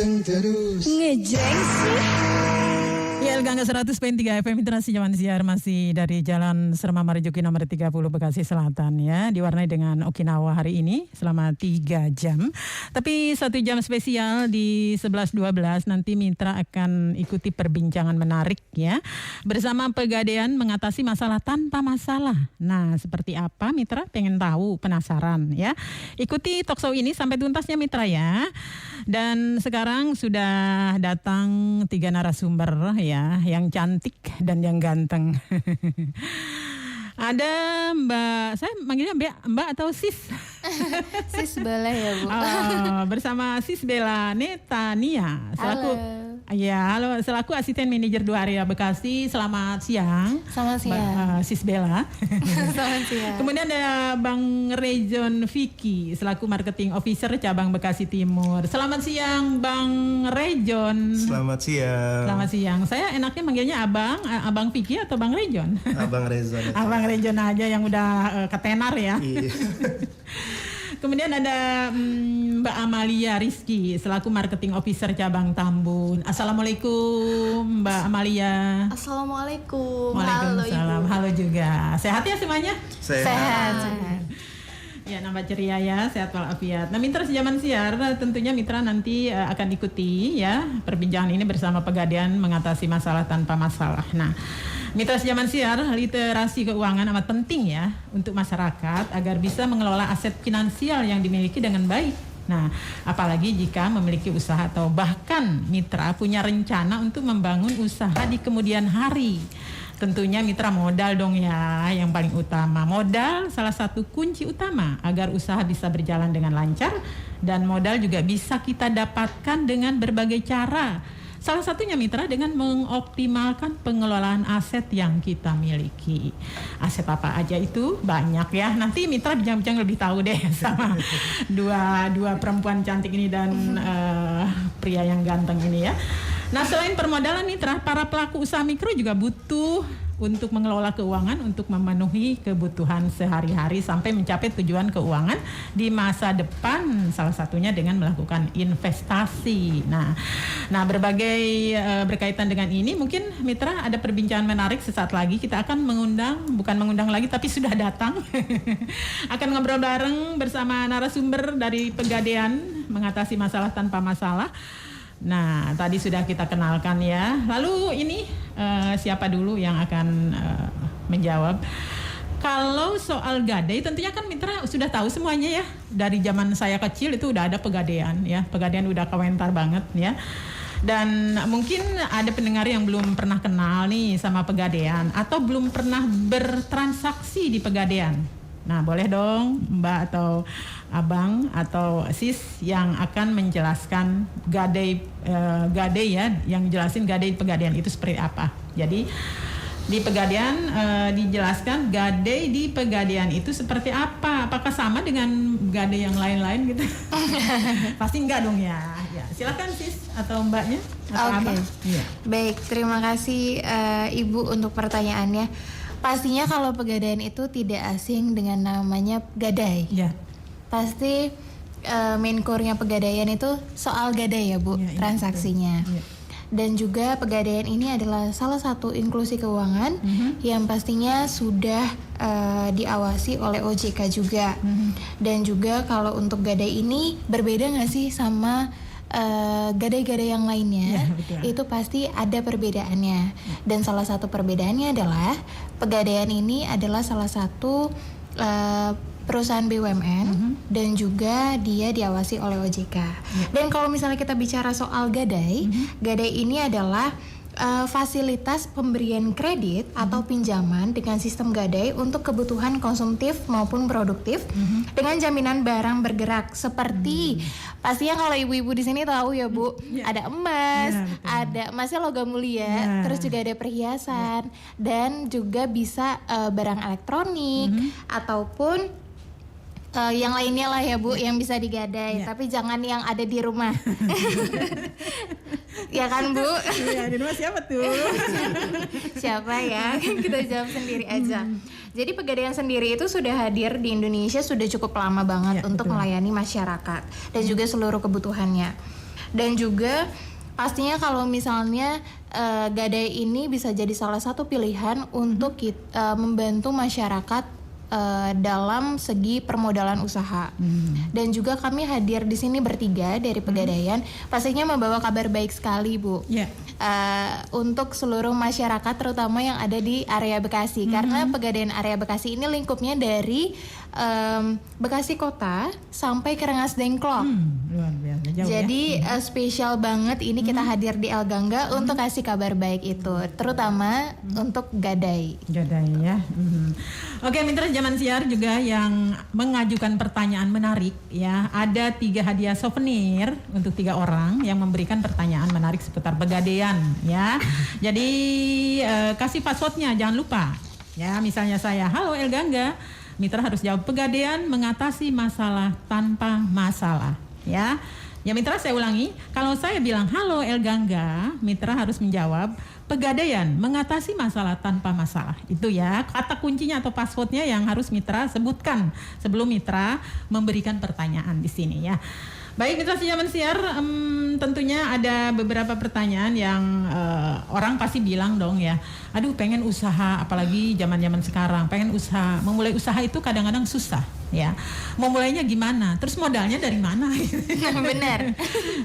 ganteng terus. Ngejreng sih. Ya, Gangga 100.3 FM Internasi Jaman Siar masih dari Jalan Serma Marijuki nomor 30 Bekasi Selatan ya. Diwarnai dengan Okinawa hari ini selama 3 jam. Tapi 1 jam spesial di 11.12 nanti Mitra akan ikuti perbincangan menarik ya. Bersama Pegadaian mengatasi masalah tanpa masalah. Nah, seperti apa Mitra? Pengen tahu, penasaran ya. Ikuti talkshow ini sampai tuntasnya Mitra ya. Dan sekarang sudah datang 3 narasumber ya, yang cantik dan yang ganteng. Ada Mbak, saya manggilnya Mbak atau Sis? Sis Bella ya Bu. Bersama Sis Bella Netania selaku selaku asisten manajer 2 area Bekasi. Selamat siang. Selamat siang. Sis Bella. Selamat siang. Kemudian ada Bang Rejon Vicky selaku marketing officer cabang Bekasi Timur. Selamat siang Bang Rejon. Selamat siang. Selamat siang. Saya enaknya manggilnya Abang Vicky atau Bang Rejon? Abang Rejon. Abang Rejon aja yang udah ketenar ya. Iya. Kemudian ada Mbak Amalia Rizky selaku marketing officer cabang Tambun. Assalamualaikum Mbak Amalia. Assalamualaikum. Waalaikumsalam. Halo juga. Sehat ya semuanya? Sehat. Ya, nambah ceria ya, sehat walafiat. Nah, Mitra Sejaman Siar tentunya Mitra nanti akan ikuti ya perbincangan ini bersama Pegadaian mengatasi masalah tanpa masalah. Nah, Mitra Sejaman Siar, literasi keuangan amat penting ya untuk masyarakat agar bisa mengelola aset finansial yang dimiliki dengan baik. Nah, apalagi jika memiliki usaha atau bahkan Mitra punya rencana untuk membangun usaha di kemudian hari. Tentunya Mitra modal dong ya, yang paling utama. Modal salah satu kunci utama agar usaha bisa berjalan dengan lancar, dan modal juga bisa kita dapatkan dengan berbagai cara. Salah satunya Mitra dengan mengoptimalkan pengelolaan aset yang kita miliki. Aset apa aja itu banyak ya. Nanti Mitra bincang-bincang lebih tahu deh sama dua perempuan cantik ini dan pria yang ganteng ini ya. Nah, selain permodalan Mitra, para pelaku usaha mikro juga butuh untuk mengelola keuangan untuk memenuhi kebutuhan sehari-hari sampai mencapai tujuan keuangan di masa depan, salah satunya dengan melakukan investasi. Nah berbagai berkaitan dengan ini mungkin Mitra ada perbincangan menarik sesaat lagi. Kita akan bukan mengundang lagi tapi sudah datang akan ngobrol bareng bersama narasumber dari Pegadaian mengatasi masalah tanpa masalah. Nah, tadi sudah kita kenalkan ya. Lalu ini siapa dulu yang akan menjawab? Kalau soal gadai tentunya kan Mitra sudah tahu semuanya ya. Dari zaman saya kecil itu udah ada Pegadaian ya. Pegadaian udah komentar banget ya. Dan mungkin ada pendengar yang belum pernah kenal nih sama Pegadaian atau belum pernah bertransaksi di Pegadaian. Nah, boleh dong Mbak atau Abang atau Sis yang akan menjelaskan gadai ya, yang jelasin gadai Pegadaian itu seperti apa. Jadi di Pegadaian dijelaskan gadai di Pegadaian itu seperti apa? Apakah sama dengan gadai yang lain-lain gitu? Pasti enggak dong ya. Ya, silakan Sis atau Mbaknya atau Abang. Ya. Baik, terima kasih Ibu untuk pertanyaannya. Pastinya kalau Pegadaian itu tidak asing dengan namanya gadai. Ya. Pasti main core-nya Pegadaian itu soal gadai ya Bu, ya, transaksinya. Ya. Dan juga Pegadaian ini adalah salah satu inklusi keuangan yang pastinya sudah diawasi oleh OJK juga. Dan juga kalau untuk gadai ini berbeda nggak sih sama gadai-gadai yang lainnya? Ya, itu pasti ada perbedaannya. Dan salah satu perbedaannya adalah Pegadaian ini adalah salah satu perusahaan BUMN dan juga dia diawasi oleh OJK. Dan kalau misalnya kita bicara soal gadai, gadai ini adalah fasilitas pemberian kredit atau pinjaman dengan sistem gadai untuk kebutuhan konsumtif maupun produktif dengan jaminan barang bergerak seperti pastinya kalau ibu-ibu di sini tahu ya Bu, ada emas, ada emasnya logam mulia, terus juga ada perhiasan dan juga bisa barang elektronik ataupun yang lainnya lah ya Bu, yang bisa digadai, tapi jangan yang ada di rumah. Ya kan Bu? Iya, di rumah siapa tuh? Siapa ya? Kita jawab sendiri aja. Jadi Pegadaian sendiri itu sudah hadir di Indonesia sudah cukup lama banget untuk melayani masyarakat dan juga seluruh kebutuhannya. Dan juga pastinya kalau misalnya gadai ini bisa jadi salah satu pilihan untuk membantu masyarakat dalam segi permodalan usaha. Dan juga kami hadir di sini bertiga dari Pegadaian, pastinya membawa kabar baik sekali, Bu. Untuk seluruh masyarakat terutama yang ada di area Bekasi, karena Pegadaian area Bekasi ini lingkupnya dari Bekasi Kota sampai ke Rengas Dengklok. Luar biasa jauh. Jadi spesial banget ini kita hadir di El Gangga untuk kasih kabar baik itu, terutama untuk gadai. Gadai ya. Oke, mitra Zaman Siar juga yang mengajukan pertanyaan menarik ya. Ada 3 hadiah souvenir untuk 3 orang yang memberikan pertanyaan menarik seputar Pegadaian ya. Jadi kasih passwordnya jangan lupa ya. Misalnya saya, halo El Gangga, mitra harus jawab Pegadaian mengatasi masalah tanpa masalah ya. Ya mitra, saya ulangi, kalau saya bilang halo El Gangga, mitra harus menjawab Pegadaian mengatasi masalah tanpa masalah. Itu ya kata kuncinya atau passwordnya yang harus mitra sebutkan sebelum mitra memberikan pertanyaan di sini ya. Baik mitra Zaman Siar, tentunya ada beberapa pertanyaan yang orang pasti bilang dong ya, aduh pengen usaha, apalagi zaman-zaman sekarang pengen usaha, memulai usaha itu kadang-kadang susah ya. Memulainya gimana? Terus modalnya dari mana? Benar.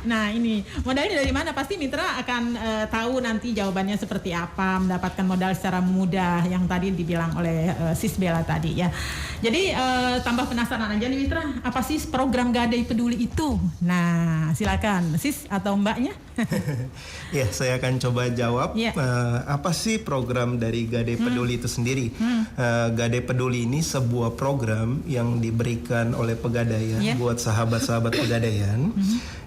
Nah ini modalnya dari mana? Pasti mitra akan tahu nanti jawabannya seperti apa, mendapatkan modal secara mudah yang tadi dibilang oleh Sis Bella tadi ya. Jadi tambah penasaran aja nih mitra, apa sih program Gadai Peduli itu? Nah, silakan Sis atau Mbaknya. Ya, saya akan coba jawab. Apa sih program dari Gadai Peduli itu sendiri? Gadai Peduli ini sebuah program yang diberikan oleh Pegadaian buat sahabat-sahabat Pegadaian,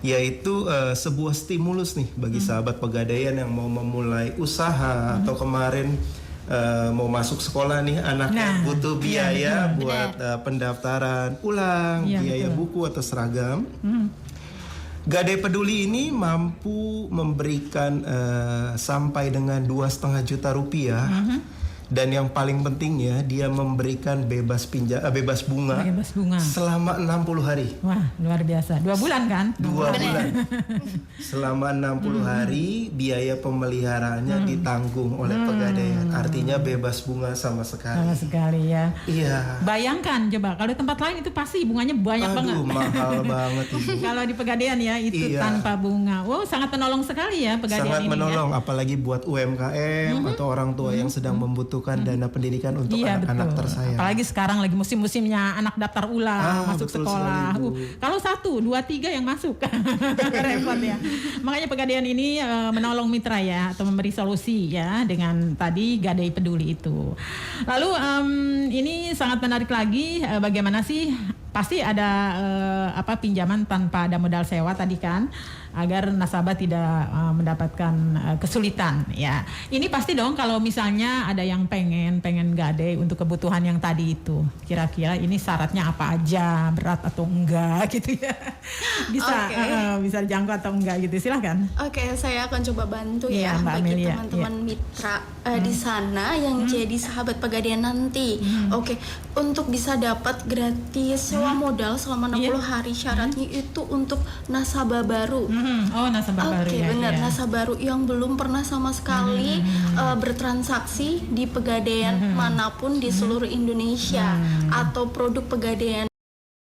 yaitu sebuah stimulus nih bagi sahabat Pegadaian yang mau memulai usaha atau kemarin mau masuk sekolah nih, anaknya butuh biaya buat pendaftaran ulang, biaya buku atau seragam. Gadai Peduli ini mampu memberikan sampai dengan 2,5 juta rupiah. Dan yang paling pentingnya dia memberikan bebas bunga selama 60 hari. Wah, luar biasa. 2 bulan kan? 2 bulan. Selama 60 hari biaya pemeliharaannya ditanggung oleh Pegadaian. Artinya bebas bunga sama sekali. Sama sekali ya. Iya. Bayangkan coba kalau di tempat lain itu pasti bunganya banyak banget. Mahal banget Ibu. Kalau di Pegadaian ya itu tanpa bunga. Wow, sangat menolong sekali ya Pegadaian ini. Sangat menolong, ya. Apalagi buat UMKM atau orang tua yang sedang membutuhkan dana pendidikan untuk anak-anak tersayang. Apalagi sekarang lagi musim-musimnya anak daftar ulang, masuk sekolah. Kalau 1, 2, 3 yang masuk, repot ya. Makanya Pegadaian ini menolong mitra ya, atau memberi solusi ya dengan tadi Gadai Peduli itu. Lalu ini sangat menarik lagi, bagaimana sih? Pasti ada pinjaman tanpa ada modal sewa tadi kan, agar nasabah tidak mendapatkan kesulitan ya. Ini pasti dong kalau misalnya ada yang pengen gadai untuk kebutuhan yang tadi itu. Kira-kira ini syaratnya apa aja, berat atau enggak gitu ya. Bisa dijangkau atau enggak gitu. Silakan. Oke, saya akan coba bantu ya Mbak bagi Amelia. teman-teman mitra di sana yang jadi sahabat Pegadaian nanti. Oke, untuk bisa dapat gratis sewa modal selama 60 hari, syaratnya itu untuk nasabah baru. Oh, nasabah baru ya. Oke, benar, nasabah baru yang belum pernah sama sekali bertransaksi di Pegadaian manapun di seluruh Indonesia atau produk Pegadaian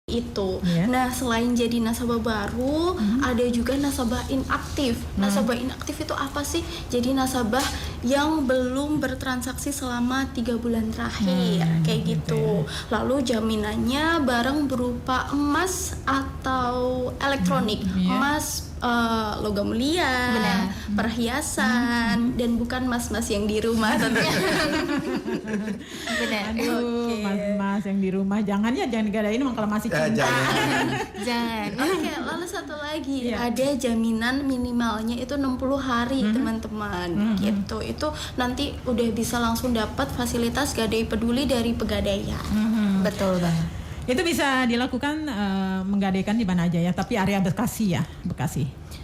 itu. Nah, selain jadi nasabah baru, ada juga nasabah inaktif. Nasabah inaktif itu apa sih? Jadi nasabah yang belum bertransaksi selama 3 bulan terakhir, kayak gitu. Lalu jaminannya barang berupa emas atau elektronik. Emas, logam mulia, perhiasan, dan bukan mas-mas yang di rumah tentunya. Benar. Mas-mas yang di rumah jangan digadain kalau masih cinta. Jangan. Oke, lalu satu lagi ada jaminan minimalnya itu 60 hari teman-teman. Gitu. Itu nanti udah bisa langsung dapat fasilitas Gadai Peduli dari Pegadaian. Betul banget. Itu bisa dilakukan menggadaikan di mana aja ya, tapi area Bekasi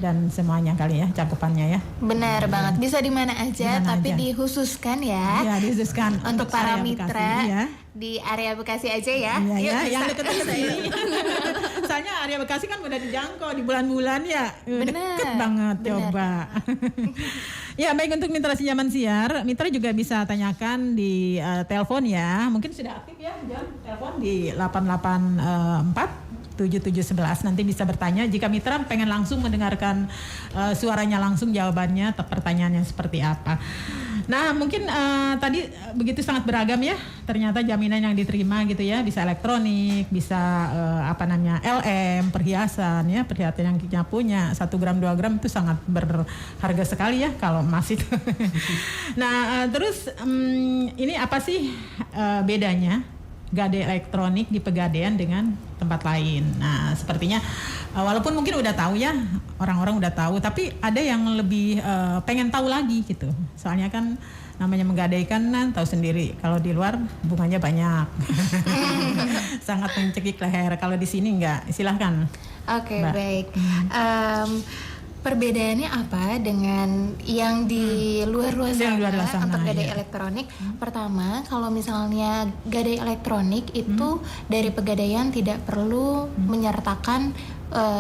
dan semuanya kali ya cakupannya ya. Benar banget, bisa di mana aja, tapi dikhususkan ya. Iya, dikhususkan untuk para mitra Bekasi, ya. Di area Bekasi aja ya. Iya, yang dekat sini. soalnya area Bekasi kan mudah dijangkau di bulan-bulan ya. Deket banget coba. Ya baik, untuk Mitra Senjaman Siar, Mitra juga bisa tanyakan di telepon ya. Mungkin sudah aktif ya jam telepon di 884-7711. Nanti bisa bertanya jika Mitra pengen langsung mendengarkan suaranya langsung, jawabannya pertanyaannya seperti apa. Nah mungkin tadi begitu sangat beragam ya. Ternyata jaminan yang diterima gitu ya, bisa elektronik, bisa LM, perhiasan ya, perhiasan yang kita punya 1 gram 2 gram itu sangat berharga sekali ya kalau emas itu. Nah terus ini apa sih bedanya Gadai Elektronik di Pegadaian dengan tempat lain? Nah sepertinya walaupun mungkin udah tahu ya, orang-orang udah tahu, tapi ada yang lebih pengen tahu lagi gitu. Soalnya kan namanya menggadaikan kan tahu sendiri, kalau di luar bunganya banyak. Sangat mencekik leher, kalau di sini enggak. Silahkan. Oke, baik. Perbedaannya apa dengan yang di luar sana untuk gadai elektronik? Pertama, kalau misalnya gadai elektronik itu dari Pegadaian tidak perlu menyertakan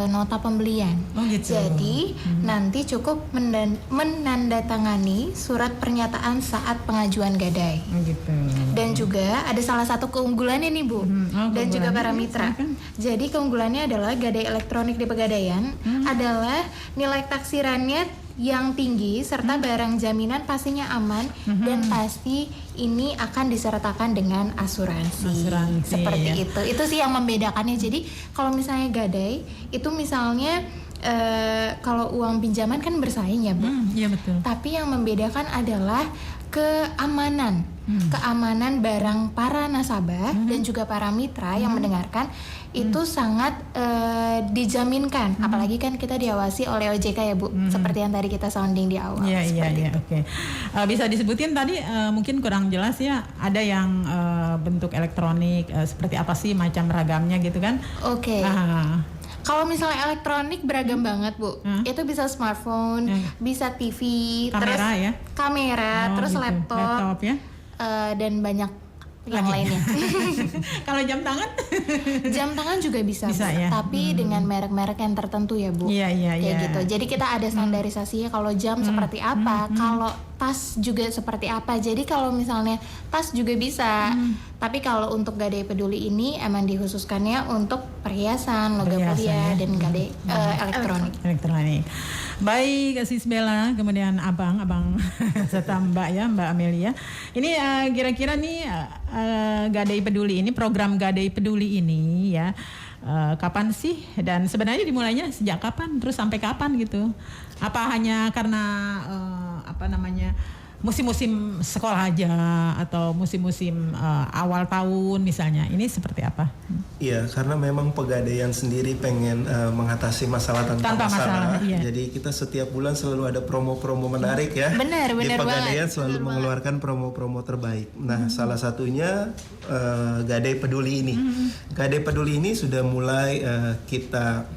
nota pembelian. Gitu. Jadi nanti cukup menandatangani surat pernyataan saat pengajuan gadai. Gitu. Dan juga ada salah satu keunggulannya nih Bu, dan juga para mitra. Jadi keunggulannya adalah gadai elektronik di Pegadaian adalah nilai taksirannya yang tinggi serta barang jaminan pastinya aman dan pasti ini akan disertakan dengan asuransi. Seperti itu. Itu sih yang membedakannya. Jadi kalau misalnya gadai itu misalnya kalau uang pinjaman kan bersaing ya Bu. Iya betul. Tapi yang membedakan adalah keamanan. Keamanan barang para nasabah dan juga para mitra yang mendengarkan itu sangat dijaminkan. Apalagi kan kita diawasi oleh OJK ya Bu, seperti yang tadi kita sounding di awal. Iya, oke. Bisa disebutin tadi mungkin kurang jelas ya, ada yang bentuk elektronik, seperti apa sih macam ragamnya gitu kan? Oke. Kalau misalnya elektronik beragam banget Bu, itu bisa smartphone, bisa TV, kamera, terus laptop ya? Dan banyak yang lainnya. Kalau jam tangan? Jam tangan juga bisa ya? Tapi dengan merek-merek yang tertentu ya Bu. Iya. Gitu. Jadi kita ada standarisasinya kalau jam seperti apa, kalau tas juga seperti apa. Jadi kalau misalnya tas juga bisa. Tapi kalau untuk Gadai Peduli ini emang dikhususkannya untuk perhiasan, logam mulia dan gadai elektronik. Baik, Sis Bella, kemudian abang serta Mbak Amelia. Ini kira-kira nih Gadai Peduli ini, program Gadai Peduli ini ya, kapan sih, dan sebenarnya dimulainya sejak kapan, terus sampai kapan gitu? Apa hanya karena musim-musim sekolah aja atau musim-musim awal tahun misalnya? Ini seperti apa? Iya, karena memang Pegadaian sendiri pengen mengatasi masalah tanpa masalah. Iya. Jadi kita setiap bulan selalu ada promo-promo menarik ya. Benar Di Pegadaian banget. selalu mengeluarkan promo-promo terbaik. Nah, salah satunya Gadai Peduli ini. Gadai Peduli ini sudah mulai kita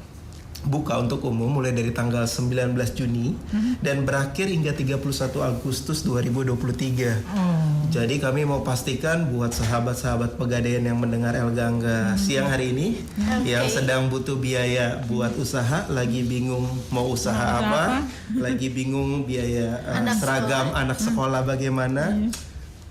buka untuk umum mulai dari tanggal 19 Juni dan berakhir hingga 31 Agustus 2023. Jadi kami mau pastikan buat sahabat-sahabat Pegadaian yang mendengar El Gangga siang hari ini yang sedang butuh biaya buat usaha, lagi bingung mau usaha apa, lagi bingung biaya seragam anak sekolah bagaimana,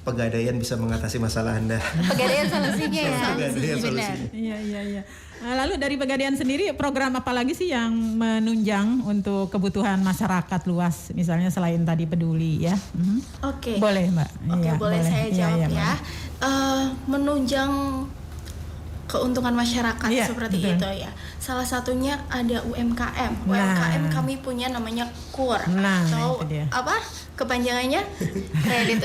Pegadaian bisa mengatasi masalah Anda. Pegadaian solusinya ya. Pegadaian solusinya. Iya. Lalu dari Pegadaian sendiri program apa lagi sih yang menunjang untuk kebutuhan masyarakat luas, misalnya selain tadi peduli ya? Oke. Boleh Mbak. Oke, boleh saya jawab ya. Menunjang keuntungan masyarakat seperti betul. itu ya. Salah satunya ada UMKM. UMKM kami punya namanya KUR atau apa? Kepanjangannya Kredit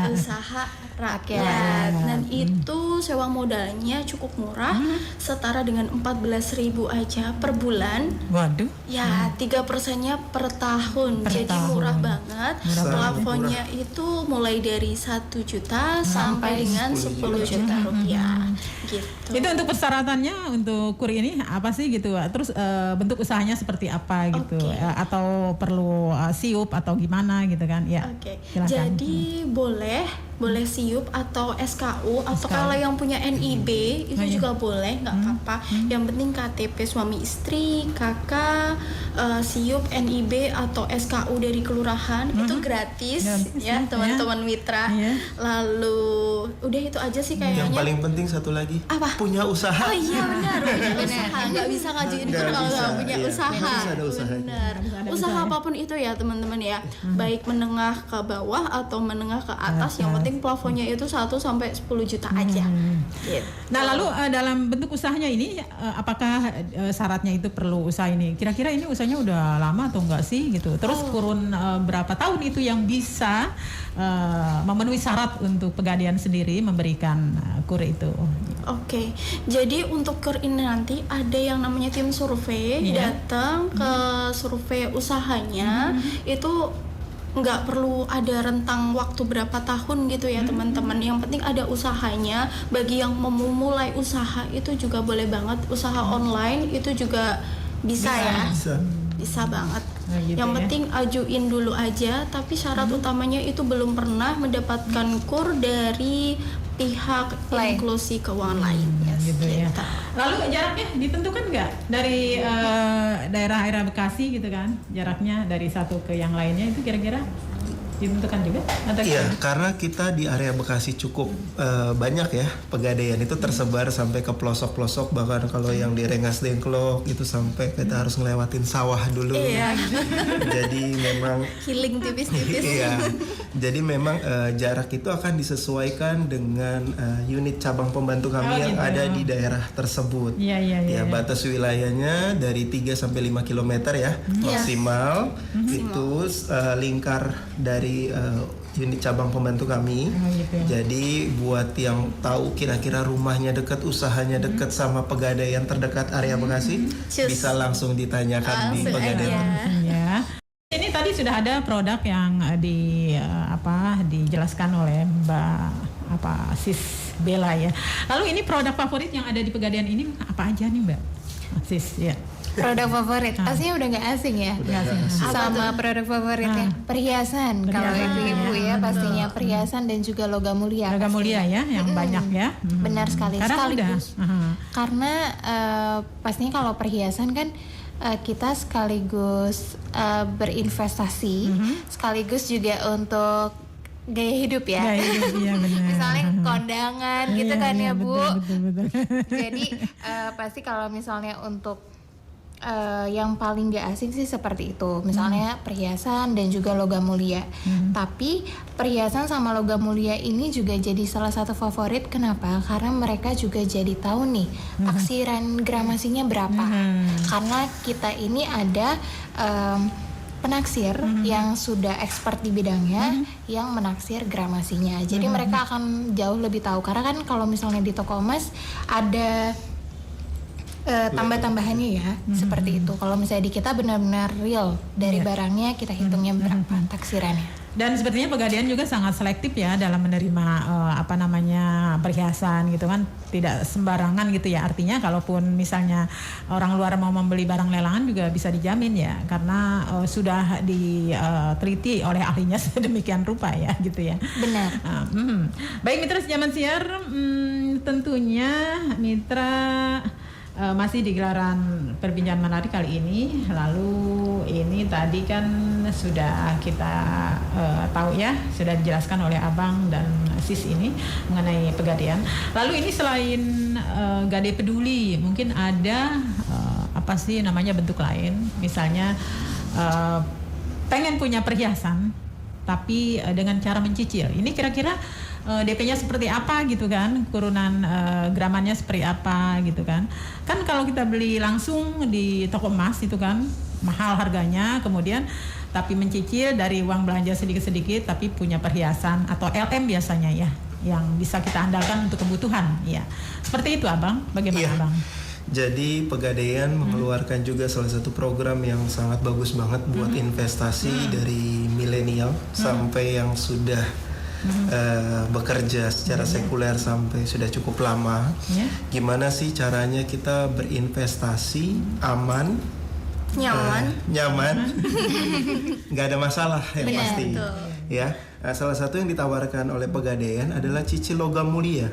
Usaha Rakyat. Dan itu sewa modalnya cukup murah, setara dengan 14.000 aja per bulan. Waduh. Ya, 3%-nya per tahun. Jadi murah banget. Plafonnya itu mulai dari 1 juta sampai dengan 10 juta rupiah. Gitu. Itu untuk persyaratannya untuk kur ini apa sih gitu? Terus bentuk usahanya seperti apa gitu? Atau perlu siup atau gimana gitu kan? Ya. Jadi boleh siup atau SKU atau kalau yang punya NIB itu juga boleh, nggak apa-apa. Yang penting KTP suami istri, kakak, siup NIB atau SKU dari kelurahan itu gratis ya teman-teman mitra. Lalu udah itu aja sih kayaknya. Yang paling penting satu lagi, punya usaha. Oh iya benar, usaha. Nggak bisa ngajuin kur kalau nggak punya usaha. Benar. Usaha apapun itu ya teman-teman ya, baik menengah ke bawah atau menengah ke atas, yang penting plafonnya itu 1 sampai 10 juta aja. Gitu. Nah lalu dalam bentuk usahanya ini apakah syaratnya itu perlu usaha ini? Kira-kira ini usahanya udah lama atau enggak sih gitu? Terus kurun berapa tahun itu yang bisa memenuhi syarat untuk Pegadaian sendiri memberikan kur itu? Jadi untuk kur ini nanti ada yang namanya tim survei datang ke survei usahanya. Itu nggak perlu ada rentang waktu berapa tahun gitu ya teman-teman. Yang penting ada usahanya. Bagi yang memulai usaha itu juga boleh banget. Usaha online itu juga bisa ya. Bisa banget. Yang penting ajuin dulu aja. Tapi syarat utamanya itu belum pernah mendapatkan kur dari pihak inklusi keuangan lain. Gitu ya. Lalu jaraknya ditentukan nggak dari daerah Bekasi gitu kan? Jaraknya dari satu ke yang lainnya itu kira-kira ditentukan juga? Iya, karena kita di area Bekasi cukup banyak ya Pegadaian itu tersebar sampai ke pelosok-pelosok, bahkan kalau yang di Rengas Dengklok itu sampai kita harus ngelewatin sawah dulu. Jadi memang killing tipis-tipis. Iya. Jadi memang jarak itu akan disesuaikan dengan unit cabang pembantu kami yang ada di daerah tersebut. Ya, batas wilayahnya dari 3 sampai 5 km ya maksimal. Itu lingkar dari unit cabang pembantu kami. Jadi buat yang tahu kira-kira rumahnya dekat, usahanya dekat sama Pegadaian terdekat area Bekasi, bisa langsung ditanyakan di Pegadaian. Ini tadi sudah ada produk yang dijelaskan oleh Mbak Sis Bella ya. Lalu ini produk favorit yang ada di Pegadaian ini apa aja nih Mbak Sis ya? Produk favorit pastinya udah nggak asing ya. Sama produk favoritnya perhiasan. Kalau ibu-ibu ya pastinya perhiasan dan juga logam mulia. Logam mulia ya yang banyak ya. Benar sekali. Sekaligus. Karena pastinya kalau perhiasan kan kita sekaligus berinvestasi, sekaligus juga untuk gaya hidup ya. Gaya hidup, ya benar. Misalnya kondangan gitu kan ya Bu. Betul. Jadi pasti kalau misalnya untuk yang paling gak asing sih seperti itu. Misalnya perhiasan dan juga logam mulia. Tapi perhiasan sama logam mulia ini juga jadi salah satu favorit. Kenapa? Karena mereka juga jadi tahu nih taksiran gramasinya berapa. Karena kita ini ada penaksir yang sudah expert di bidangnya yang menaksir gramasinya. Jadi mereka akan jauh lebih tahu. Karena kan kalau misalnya di toko emas ada tambah-tambahannya ya, seperti itu. Kalau misalnya di kita benar-benar real dari barangnya, kita hitungnya berapa taksirannya. Dan sepertinya Pegadaian juga sangat selektif ya dalam menerima perhiasan gitu kan, tidak sembarangan gitu ya. Artinya kalaupun misalnya orang luar mau membeli barang lelangan juga bisa dijamin ya, karena sudah diteliti oleh ahlinya sedemikian rupa ya gitu ya. Benar. Baik mitra Sejaman Siar, tentunya mitra masih di gelaran perbincangan menarik kali ini. Lalu ini tadi kan sudah kita tahu ya, sudah dijelaskan oleh Abang dan Sis ini mengenai Pegadaian. Lalu ini selain Gadai Peduli, mungkin ada apa sih namanya bentuk lain, misalnya pengen punya perhiasan tapi dengan cara mencicil. Ini kira-kira DP-nya seperti apa gitu kan, kurunan gramannya seperti apa gitu kan. Kan kalau kita beli langsung di toko emas itu kan mahal harganya, kemudian tapi mencicil dari uang belanja sedikit-sedikit tapi punya perhiasan atau LM biasanya ya, yang bisa kita andalkan untuk kebutuhan ya. Seperti itu Abang, bagaimana Abang? Jadi Pegadaian mengeluarkan juga salah satu program yang sangat bagus banget buat investasi dari milenial sampai yang sudah bekerja secara sekuler sampai sudah cukup lama. Gimana sih caranya kita berinvestasi aman, nyaman, nggak ada masalah yang pasti. Ya, salah satu yang ditawarkan oleh Pegadaian adalah cicil logam mulia.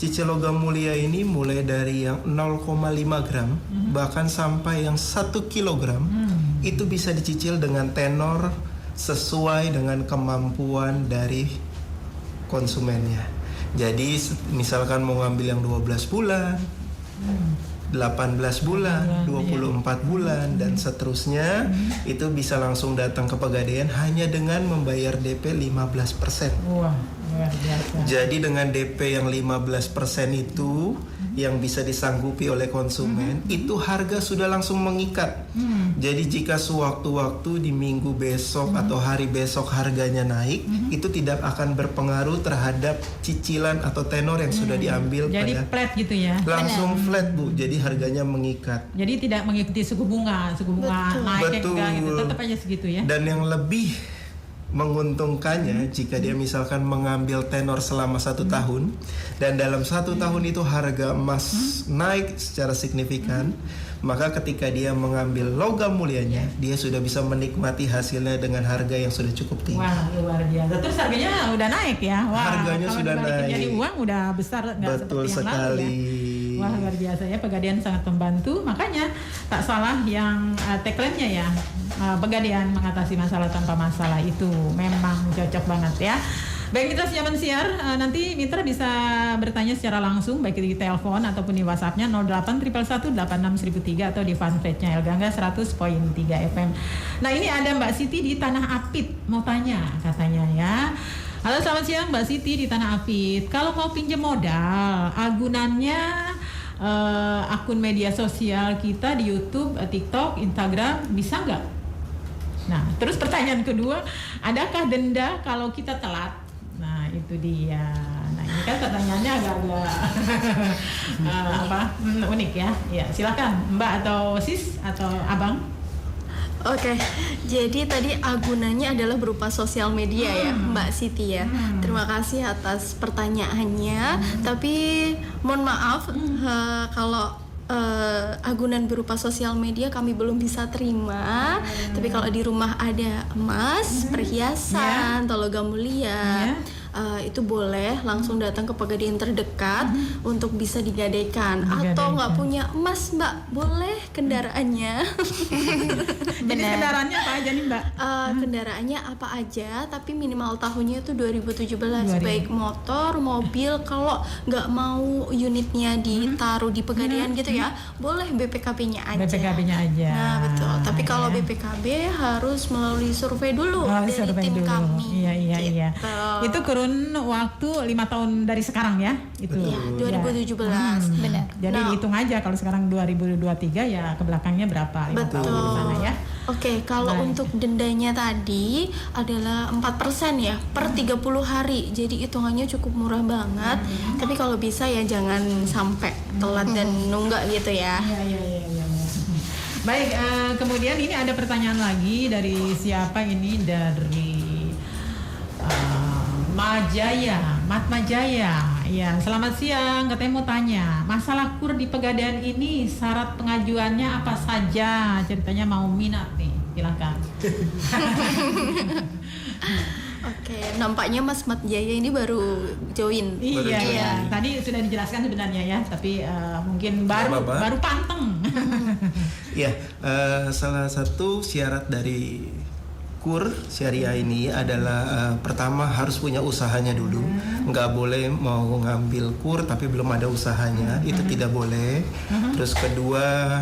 Cicil logam mulia ini mulai dari yang 0,5 gram bahkan sampai yang 1 kilogram itu bisa dicicil dengan tenor sesuai dengan kemampuan dari konsumennya. Jadi misalkan mau ngambil yang 12 bulan, 18 bulan, 24 bulan dan seterusnya, itu bisa langsung datang ke Pegadaian hanya dengan membayar DP 15%. Wah, luar biasa. Jadi dengan DP yang 15% itu yang bisa disanggupi oleh konsumen, itu harga sudah langsung mengikat. Jadi jika sewaktu-waktu di minggu besok atau hari besok harganya naik, itu tidak akan berpengaruh terhadap cicilan atau tenor yang sudah diambil. Jadi flat gitu ya? Langsung flat, Bu. Jadi harganya mengikat. Jadi tidak mengikuti suku bunga naik enggak gitu, tetap aja segitu ya. Dan yang lebih menguntungkannya jika dia misalkan mengambil tenor selama 1 tahun dan dalam 1 tahun itu harga emas naik secara signifikan, maka ketika dia mengambil logam mulianya, dia sudah bisa menikmati hasilnya dengan harga yang sudah cukup tinggi. Wah, luar biasa. Terus harganya udah naik ya? Wah, harganya sudah naik. Jadi uang udah besar, nggak betul seperti sekali. yang lalu ya. Wah, luar biasa ya, Pegadaian sangat membantu. Makanya tak salah yang tagline-nya ya, Pegadaian mengatasi masalah tanpa masalah, itu memang cocok banget ya. Baik mitra Sejaman Siar, nanti mitra bisa bertanya secara langsung baik di telepon ataupun di WhatsApp-nya 0811186003 atau di fanpage-nya Elgangga 100.3 FM. Nah, ini ada Mbak Siti di Tanah Apit mau tanya katanya ya. Halo, selamat siang Mbak Siti di Tanah Apit. Kalau mau pinjam modal, agunannya akun media sosial kita di YouTube, TikTok, Instagram bisa nggak? Nah, terus pertanyaan kedua, adakah denda kalau kita telat? Nah, itu dia. Nah, ini kan pertanyaannya agak unik ya. Ya, silakan Mbak atau Sis atau Abang. Oke, jadi tadi agunannya adalah berupa sosial media ya, Mbak Siti ya. Terima kasih atas pertanyaannya. Tapi mohon maaf kalau agunan berupa sosial media kami belum bisa terima. Tapi kalau di rumah ada emas, perhiasan, atau logam mulia, itu boleh langsung datang ke Pegadaian terdekat untuk bisa digadaikan. Atau nggak punya emas, Mbak, boleh kendaraannya. Jadi kendaraannya apa aja nih, Mbak? Kendaraannya apa aja, tapi minimal tahunnya itu 2017. Baik motor, mobil. Kalau nggak mau unitnya ditaruh di Pegadaian gitu ya, boleh BPKB-nya aja. BPKB-nya aja. Nah, betul. Tapi kalau BPKB harus melalui survei dulu dari tim kami. Iya. Itu kurun waktu 5 tahun dari sekarang ya? Itu. Iya, 2017. Benar. Jadi hitung aja kalau sekarang 2023 ya ke belakangnya berapa? 5 tahun di sana ya. Oke, kalau untuk dendanya tadi adalah 4% ya per 30 hari. Jadi hitungannya cukup murah banget. Tapi kalau bisa ya jangan sampai telat dan nunggak gitu ya. Iya. Baik, kemudian ini ada pertanyaan lagi dari siapa ini? Dari Matma Jaya. Ya, selamat siang. Katanya mau tanya, masalah kur di Pegadaian ini syarat pengajuannya apa saja? Ceritanya mau minat nih, silakan. Oke, nampaknya Mas Mat Jaya ini baru join. Iya. Tadi sudah dijelaskan sebenarnya ya, tapi mungkin baru panteng. Iya, salah satu syarat dari kur syariah ini adalah pertama harus punya usahanya dulu. Nggak boleh mau ngambil kur tapi belum ada usahanya, itu tidak boleh. Terus kedua,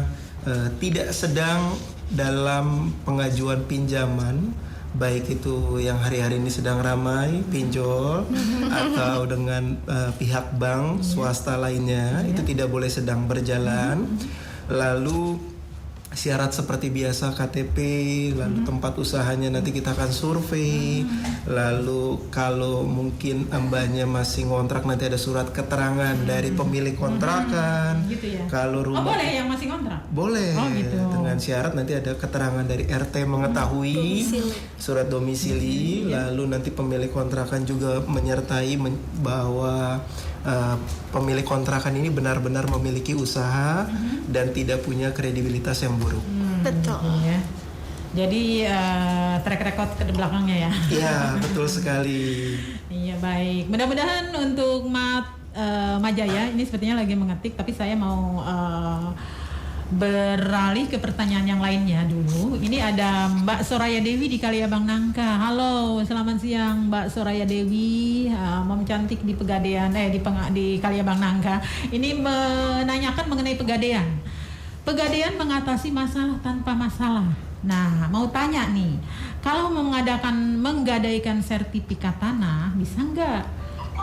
tidak sedang dalam pengajuan pinjaman, baik itu yang hari-hari ini sedang ramai pinjol atau dengan pihak bank swasta lainnya, itu tidak boleh sedang berjalan. Lalu syarat seperti biasa KTP, lalu tempat usahanya nanti kita akan survei, lalu kalau mungkin mbaknya masih ngontrak nanti ada surat keterangan dari pemilik kontrakan. Gitu ya. Kalau rumah boleh yang masih kontrak? Boleh. Gitu. Dengan syarat nanti ada keterangan dari RT mengetahui surat domisili, lalu nanti pemilik kontrakan juga menyertai bahwa pemilik kontrakan ini benar-benar memiliki usaha dan tidak punya kredibilitas yang buruk. Betul. Ya. Jadi track record ke belakangnya ya. Iya, betul sekali. Iya, baik. Mudah-mudahan untuk Majaya ini sepertinya lagi mengetik, tapi saya mau beralih ke pertanyaan yang lainnya dulu. Ini ada Mbak Soraya Dewi di Kaliabang Nangka. Halo, selamat siang Mbak Soraya Dewi, Mom cantik di Pegadaian, di Kaliabang Nangka. Ini menanyakan mengenai Pegadaian. Pegadaian mengatasi masalah tanpa masalah. Nah, mau tanya nih, kalau menggadaikan sertifikat tanah, bisa nggak?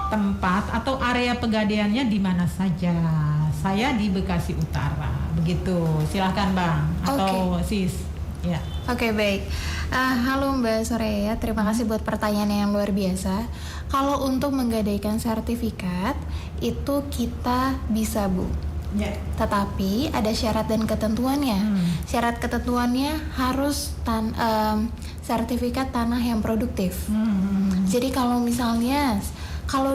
Tempat atau area pegadaiannya di mana saja? Saya di Bekasi Utara, begitu. Silahkan Bang atau Sis. Ya. Oke, baik. Halo Mbak Soraya, terima kasih buat pertanyaan yang luar biasa. Kalau untuk menggadaikan sertifikat itu kita bisa, Bu. Ya. Tetapi ada syarat dan ketentuannya. Syarat ketentuannya harus sertifikat tanah yang produktif. Jadi kalau misalnya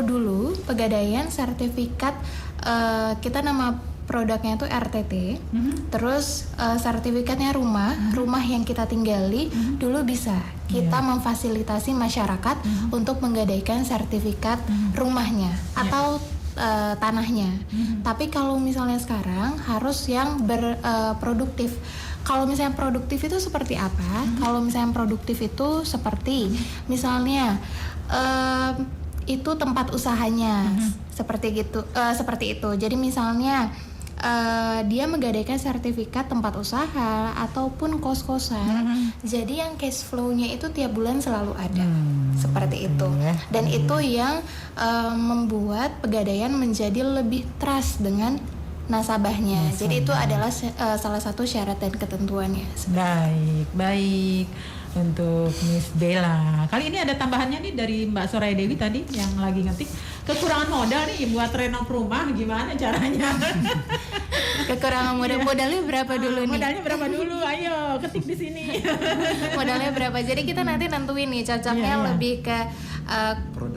dulu Pegadaian sertifikat kita nama produknya itu RTT, terus sertifikatnya rumah yang kita tinggali dulu bisa kita memfasilitasi masyarakat untuk menggadaikan sertifikat rumahnya atau tanahnya. Tapi kalau misalnya sekarang harus yang berproduktif. Kalau misalnya produktif itu seperti apa? Kalau misalnya produktif itu seperti misalnya itu tempat usahanya seperti itu. Jadi misalnya dia menggadaikan sertifikat tempat usaha ataupun kos-kosan. Jadi yang cash flow-nya itu tiap bulan selalu ada. Seperti itu. Dan itu yang membuat Pegadaian menjadi lebih trust dengan nasabahnya. Jadi itu adalah salah satu syarat dan ketentuannya. Baik. Untuk Miss Bella. Kali ini ada tambahannya nih dari Mbak Soraya Dewi tadi yang lagi ngetik. Kekurangan modal nih buat renov rumah, gimana caranya? Kekurangan modalnya berapa dulu nih? Modalnya berapa dulu? Ayo ketik di sini. Modalnya berapa? Jadi kita nanti nentuin nih cocoknya lebih ke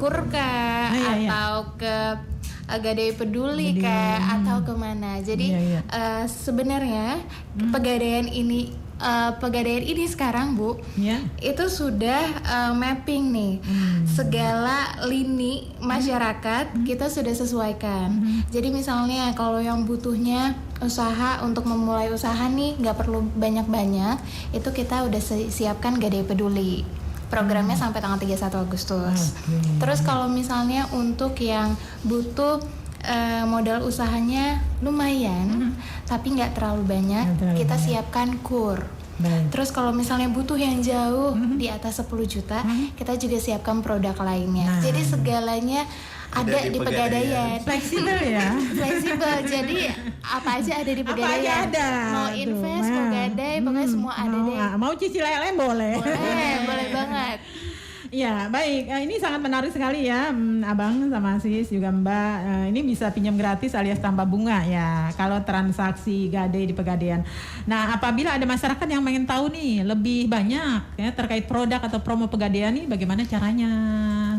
Kurka atau ke Gadai Peduli atau kemana. Jadi sebenarnya Pegadaian ini sekarang Bu, itu sudah mapping nih segala lini masyarakat kita sudah sesuaikan. Jadi misalnya kalau yang butuhnya usaha untuk memulai usaha nih nggak perlu banyak-banyak, itu kita udah siapkan Gadai Peduli. Programnya sampai tanggal 31 Agustus. Terus kalau misalnya untuk yang butuh modal usahanya lumayan, tapi nggak terlalu banyak, kita siapkan KUR. Terus kalau misalnya butuh yang jauh di atas 10 juta, kita juga siapkan produk lainnya. Jadi segalanya ada di Pegadaian. Fleksibel ya. Fleksibel. Jadi apa aja ada di Pegadaian. Mau invest, mau gadai, pokoknya semua ada deh. Mau cicil lele boleh. Boleh banget. Ya, baik. Ini sangat menarik sekali ya, Abang sama Sis juga Mbak. Ini bisa pinjam gratis alias tanpa bunga ya, kalau transaksi gadai di Pegadaian. Nah, apabila ada masyarakat yang ingin tahu nih lebih banyak ya terkait produk atau promo Pegadaian nih, bagaimana caranya?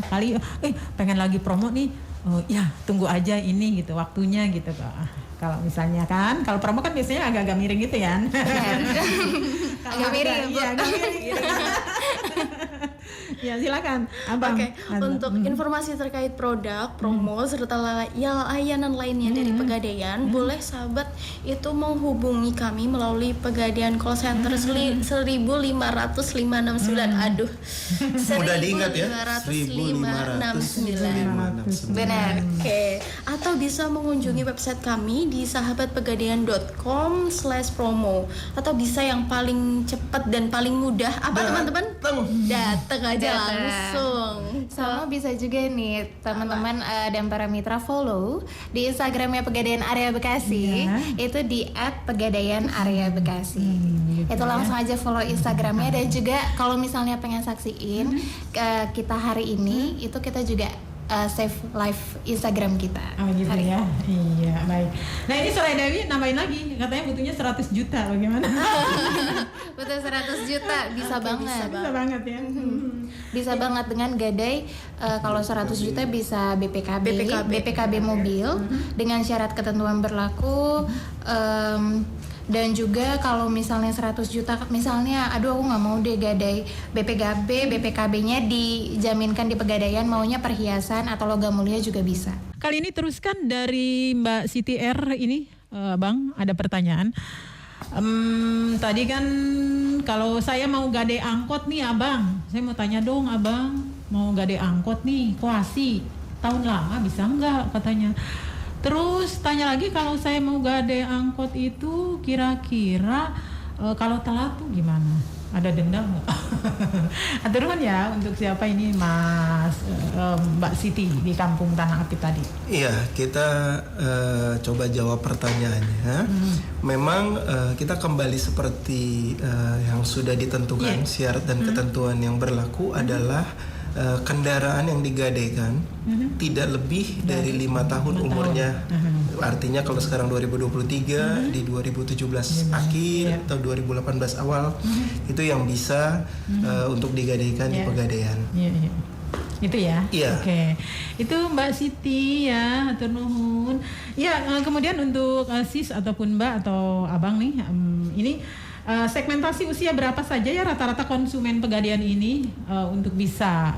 Kali pengen lagi promo nih, ya tunggu aja ini gitu waktunya gitu kalau misalnya kan, kalau promo kan biasanya agak-agak miring gitu ya. Agak miring, Bu. Iya, agak miring. Ya silakan Abang. Untuk informasi terkait produk, promo serta layanan lainnya dari Pegadaian, boleh sahabat itu menghubungi kami melalui Pegadaian call center 15569. Aduh. Mudah diingat ya. 15569. Benar. Oke. Atau bisa mengunjungi website kami di sahabatpegadaian.com/promo, atau bisa yang paling cepat dan paling mudah apa teman-teman? Datang aja langsung. Sama bisa juga nih teman-teman dan para mitra follow di Instagramnya Pegadaian Area Bekasi, itu di @pegadaian_area_bekasi. Itu langsung aja follow Instagramnya, dan juga kalau misalnya pengen saksiin kita hari ini, itu kita juga save live Instagram kita. Oh gitu ya. Iya, baik. Nah, ini Soraya Dewi nambahin lagi, katanya butuhnya 100 juta, bagaimana? Betul, 100 juta bisa banget. Bisa banget ya. Bisa banget dengan Gadai. Kalau 100 juta bisa BPKB mobil dengan syarat ketentuan berlaku. Dan juga kalau misalnya 100 juta, misalnya aduh aku nggak mau deh Gadai BPKB-nya dijaminkan di Pegadaian, maunya perhiasan atau logam mulia juga bisa. Kali ini teruskan dari Mbak Siti R ini, Bang, ada pertanyaan. Tadi kan kalau saya mau gadai angkot nih Abang, saya mau tanya dong Abang, mau gadai angkot nih Koasi, tahun lama bisa nggak katanya. Terus tanya lagi, kalau saya mau gadai angkot itu kira-kira kalau telat tuh gimana? Ada denda nggak? Aturun ya untuk siapa ini Mbak Siti di Kampung Tanah Api tadi. Iya, kita coba jawab pertanyaannya. Memang kita kembali seperti yang sudah ditentukan, syarat dan ketentuan yang berlaku adalah kendaraan yang digadaikan tidak lebih dari 5 tahun umurnya. Artinya kalau sekarang 2023 di 2017 akhir atau 2018 awal itu yang bisa untuk digadaikan di Pegadaian. Itu ya? Iya. Oke. Itu Mbak Siti ya, hatur nuhun. Ya, kemudian untuk sis ataupun Mbak atau Abang nih, ini segmentasi usia berapa saja ya rata-rata konsumen Pegadaian ini untuk bisa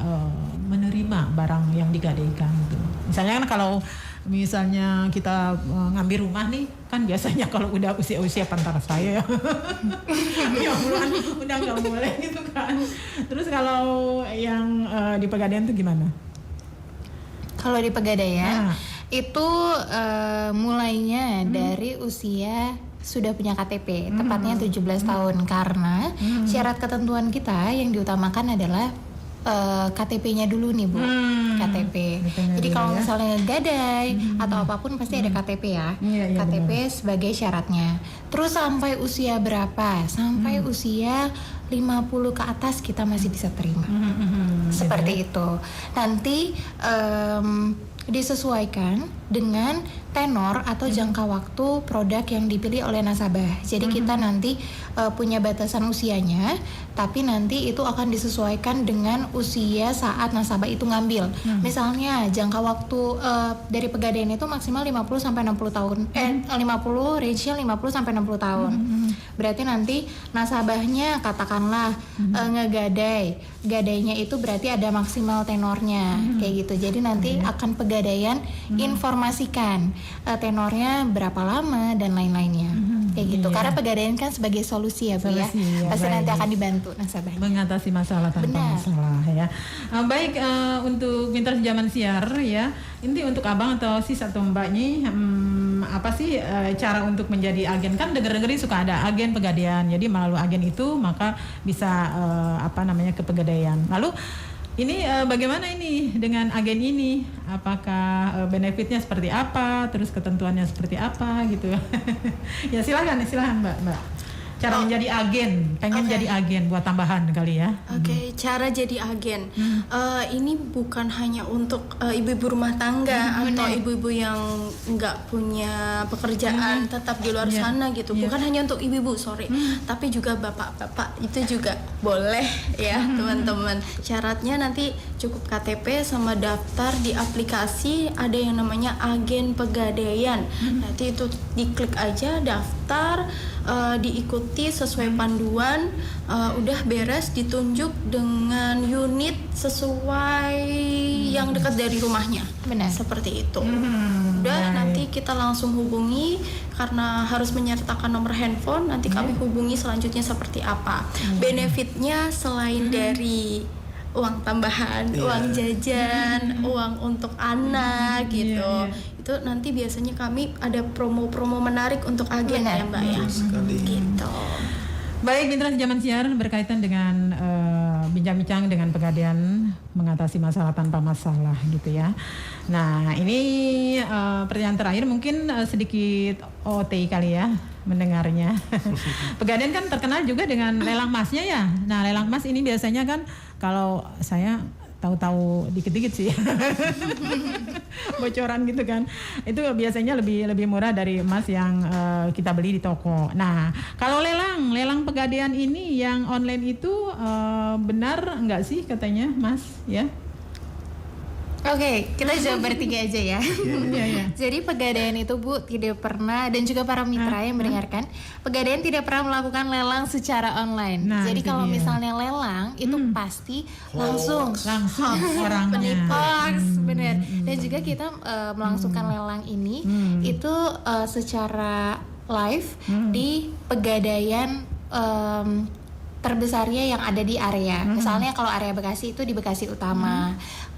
menerima barang yang digadaikan gitu. Misalnya kan kalau misalnya kita ngambil rumah nih, kan biasanya kalau udah usia-usia antara saya ya udah nggak boleh gitu kan. Terus kalau yang di Pegadaian tuh gimana? Kalau di Pegadaian itu mulainya dari usia sudah punya KTP, tepatnya 17 tahun, karena syarat ketentuan kita yang diutamakan adalah KTP-nya dulu nih Bu, KTP. Jadi kalau misalnya gadai atau apapun pasti ada KTP ya, KTP benar. Sebagai syaratnya. Terus sampai usia berapa? Sampai usia 50 ke atas kita masih bisa terima. Seperti itu. Nanti disesuaikan dengan tenor atau jangka waktu produk yang dipilih oleh nasabah. Jadi kita nanti punya batasan usianya, tapi nanti itu akan disesuaikan dengan usia saat nasabah itu ngambil. Misalnya jangka waktu dari Pegadaian itu maksimal 50 sampai 60 tahun. 50 range-nya 50 sampai 60 tahun. Berarti nanti nasabahnya katakanlah gadainya itu berarti ada maksimal tenornya kayak gitu. Jadi nanti akan Pegadaian informasikan tenornya berapa lama dan lain-lainnya kayak gitu. Karena Pegadaian kan sebagai solusi ya Bu ya. Pasti nanti akan dibantu nasabahnya mengatasi masalah tanpa masalah ya. Baik, untuk Mitra Sejaman Siar ya, ini untuk Abang atau Sis atau Mbak nih, apa sih cara untuk menjadi agen? Kan denger-dengerin suka ada agen Pegadaian, jadi melalui agen itu maka bisa ke Pegadaian. Lalu ini bagaimana ini dengan agen ini? Apakah benefitnya seperti apa? Terus ketentuannya seperti apa gitu? Ya silakan Mbak. Cara menjadi agen, pengen jadi agen buat tambahan kali ya. Cara jadi agen. Ini bukan hanya untuk ibu-ibu rumah tangga atau ibu-ibu yang nggak punya pekerjaan tetap di luar sana gitu. Bukan hanya untuk ibu-ibu, tapi juga bapak-bapak itu juga boleh ya teman-teman. Syaratnya nanti cukup KTP sama daftar di aplikasi, ada yang namanya agen Pegadaian. Nanti itu diklik aja, daftar, diikuti sesuai panduan, udah beres, ditunjuk dengan unit sesuai yang dekat dari rumahnya. Benar. Seperti itu. Udah nanti kita langsung hubungi, karena harus menyertakan nomor handphone, nanti kami hubungi selanjutnya seperti apa. Benefitnya selain dari uang tambahan, uang jajan, uang untuk anak gitu. Itu nanti biasanya kami ada promo-promo menarik untuk agen ya Mbak ya. Gitu. Baik, Mitra Sejaman Siar berkaitan dengan bincang-bincang dengan Pegadaian mengatasi masalah tanpa masalah gitu ya. Nah ini pertanyaan terakhir mungkin sedikit OT kali ya mendengarnya. Pegadaian kan terkenal juga dengan lelang emasnya ya. Nah lelang emas ini biasanya kan kalau saya tahu-tahu dikit-dikit sih bocoran gitu kan, itu biasanya lebih murah dari emas yang kita beli di toko. Nah kalau lelang Pegadaian ini yang online itu benar nggak sih katanya Mas ya? Oke, kita jawab bertiga aja ya. Jadi Pegadaian itu Bu tidak pernah, dan juga para mitra yang mendengarkan, Pegadaian tidak pernah melakukan lelang secara online. Nah, jadi kalau misalnya lelang itu pasti langsung orangnya. Hoax, benar. Dan juga kita melangsungkan lelang ini itu secara live di Pegadaian terbesarnya yang ada di area. Misalnya kalau area Bekasi itu di Bekasi Utama.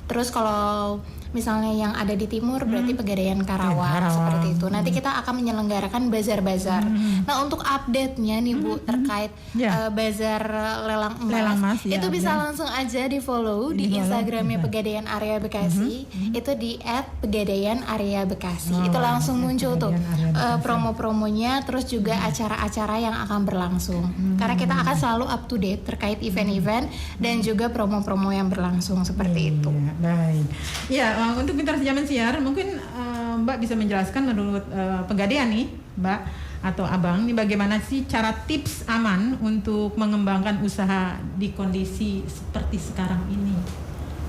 Terus kalau misalnya yang ada di timur berarti Pegadaian Karawang, seperti itu. Nanti kita akan menyelenggarakan bazar-bazar. Nah untuk update-nya nih Bu terkait bazar lelang emas itu bisa langsung aja di follow di Instagramnya Pegadaian Area Bekasi. Itu di @pegadaian-area-bekasi. Itu langsung muncul tuh promo-promonya, terus juga acara-acara yang akan berlangsung. Karena kita akan selalu up to date terkait event-event dan juga promo-promo yang berlangsung seperti itu. Baik. Ya, untuk Mitra Sejaman Siar, mungkin Mbak bisa menjelaskan menurut Pegadaian nih, Mbak atau Abang, ini bagaimana sih cara tips aman untuk mengembangkan usaha di kondisi seperti sekarang ini?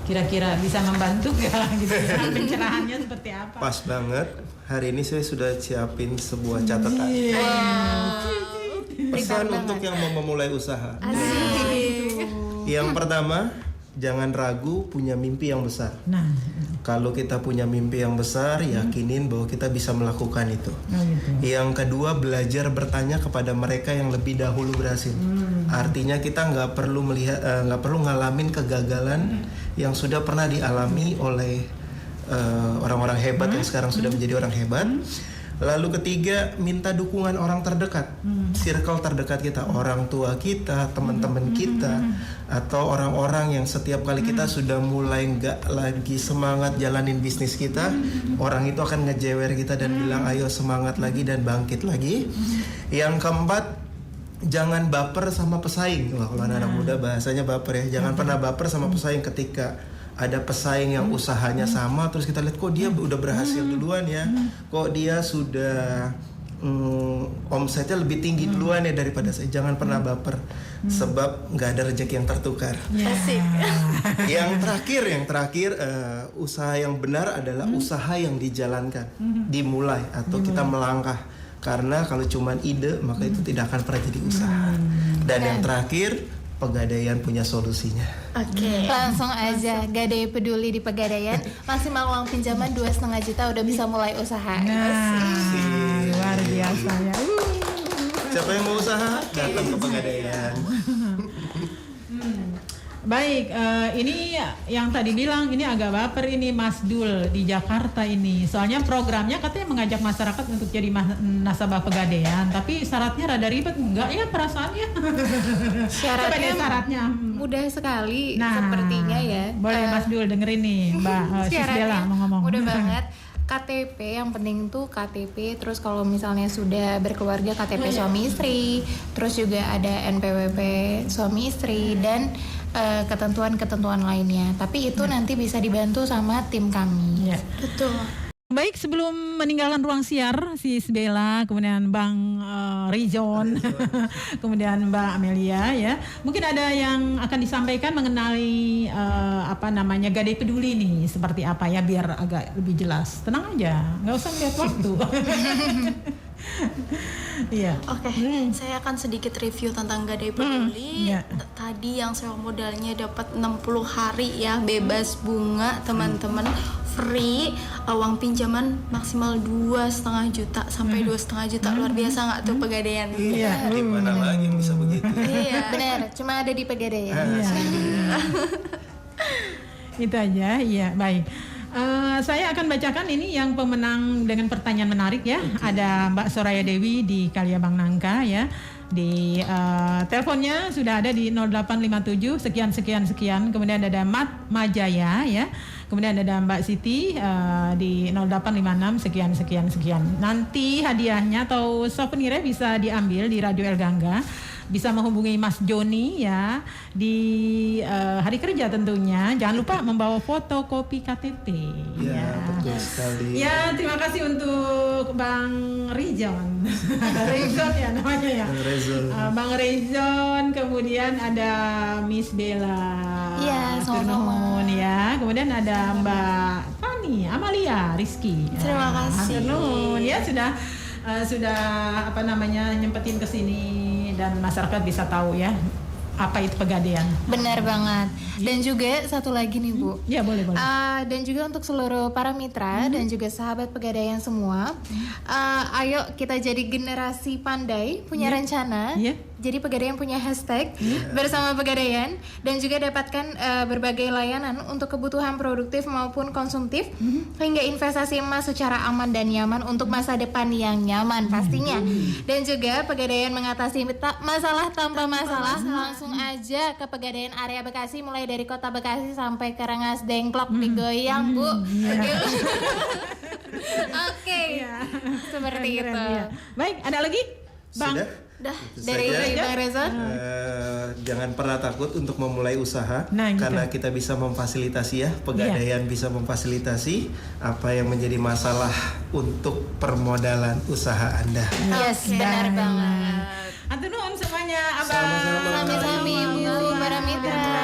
Kira-kira bisa membantu gak gitu ya? Pencerahannya seperti apa? Pas banget. Hari ini saya sudah siapin sebuah catatan. Pesan untuk yang mau memulai usaha. Yang pertama, jangan ragu punya mimpi yang besar. Nah, kalau kita punya mimpi yang besar, yakinin bahwa kita bisa melakukan itu. Yang kedua, belajar bertanya kepada mereka yang lebih dahulu berhasil. Artinya kita nggak perlu ngalamin kegagalan yang sudah pernah dialami oleh orang-orang hebat yang sekarang sudah menjadi orang hebat. Lalu ketiga, minta dukungan orang terdekat, circle terdekat kita, orang tua kita, teman-teman kita, atau orang-orang yang setiap kali kita sudah mulai nggak lagi semangat jalanin bisnis kita, orang itu akan ngejewer kita dan bilang ayo semangat lagi dan bangkit lagi. Yang keempat, jangan baper sama pesaing. Wah, kalau anak muda bahasanya baper ya, jangan pernah baper sama pesaing ketika ada pesaing yang usahanya sama, terus kita lihat kok dia udah berhasil duluan ya, kok dia sudah omsetnya lebih tinggi duluan ya daripada saya. Jangan pernah baper, sebab nggak ada rezeki yang tertukar. Yang terakhir usaha yang benar adalah usaha yang dijalankan, dimulai atau kita melangkah. Karena kalau cuman ide maka itu tidak akan pernah jadi usaha. Dan yang terakhir, Pegadaian punya solusinya. Oke. Langsung aja Gadai Peduli di Pegadaian, maksimal uang pinjaman 2,5 juta udah bisa mulai usaha. Luar biasa ya. Siapa yang mau usaha, datang ke Pegadaian. Baik, ini yang tadi bilang ini agak baper ini Mas Dul di Jakarta ini. Soalnya programnya katanya mengajak masyarakat untuk jadi nasabah Pegadaian, tapi syaratnya rada ribet, enggak ya perasaannya? Syaratnya mudah sekali sepertinya ya. Boleh Mas Dul dengerin nih, Mbak Sisbela mau ngomong. Mudah banget. KTP yang penting tuh KTP, terus kalau misalnya sudah berkeluarga KTP suami istri, terus juga ada NPWP suami istri dan ketentuan-ketentuan lainnya. Tapi itu nanti bisa dibantu sama tim kami. Ya. Betul. Baik, sebelum meninggalkan ruang siar, Sisbela, kemudian Bang Rizon, kemudian Mbak Amelia ya, mungkin ada yang akan disampaikan mengenai Gadai Peduli nih, seperti apa ya, biar agak lebih jelas. Tenang aja, nggak usah lihat waktu. Iya. Oke, saya akan sedikit review tentang Gadai Peduli. Tadi yang sewa modalnya dapat 60 hari ya, bebas bunga teman-teman, free, uang pinjaman maksimal 2,5 juta sampai 2,5 juta. Luar biasa nggak tuh Pegadaian? Iya. Di mana lagi yang bisa begitu? Iya. Benar, cuma ada di Pegadaian. Itu aja, iya baik. Saya akan bacakan ini yang pemenang dengan pertanyaan menarik ya. Ada Mbak Soraya Dewi di Kaliabang Nangka ya. Di teleponnya sudah ada di 0857 sekian. Kemudian ada Mat Majaya ya. Kemudian ada Mbak Siti di 0856 sekian. Nanti hadiahnya atau souvenirnya bisa diambil di Radio El Gangga. Bisa menghubungi Mas Joni ya di hari kerja tentunya. Jangan lupa membawa fotokopi KTP. Ya, betul sekali. Ya, terima kasih untuk Bang Rizon. Rizon ya namanya ya. Bang Rizon, kemudian ada Miss Bella. Iya, sama-sama. Ya, kemudian ada Mbak Fani, Amalia, Rizky. Terima kasih. Ya sudah apa namanya nyempetin ke sini dan masyarakat bisa tahu ya apa itu Pegadaian. Benar banget. Dan juga satu lagi nih Bu. Ya boleh. Dan juga untuk seluruh para mitra dan juga sahabat Pegadaian semua, ayo kita jadi generasi pandai, punya rencana. Jadi Pegadaian punya hashtag bersama Pegadaian dan juga dapatkan berbagai layanan untuk kebutuhan produktif maupun konsumtif hingga investasi emas secara aman dan nyaman untuk masa depan yang nyaman pastinya. Dan juga Pegadaian mengatasi masalah tanpa masalah. Langsung aja ke Pegadaian area Bekasi, mulai dari kota Bekasi sampai ke Rengas Dengklok digoyang Bu. Oke. Seperti itu. Baik, ada lagi? Bang? Dah, dari Bang Reza. Jangan pernah takut untuk memulai usaha, karena kita bisa memfasilitasi ya, Pegadaian bisa memfasilitasi apa yang menjadi masalah untuk permodalan usaha Anda. Yes, benar banget. Atur nuhun semuanya, Abang. Sama-sama. Sami-sami Bu, para mitra.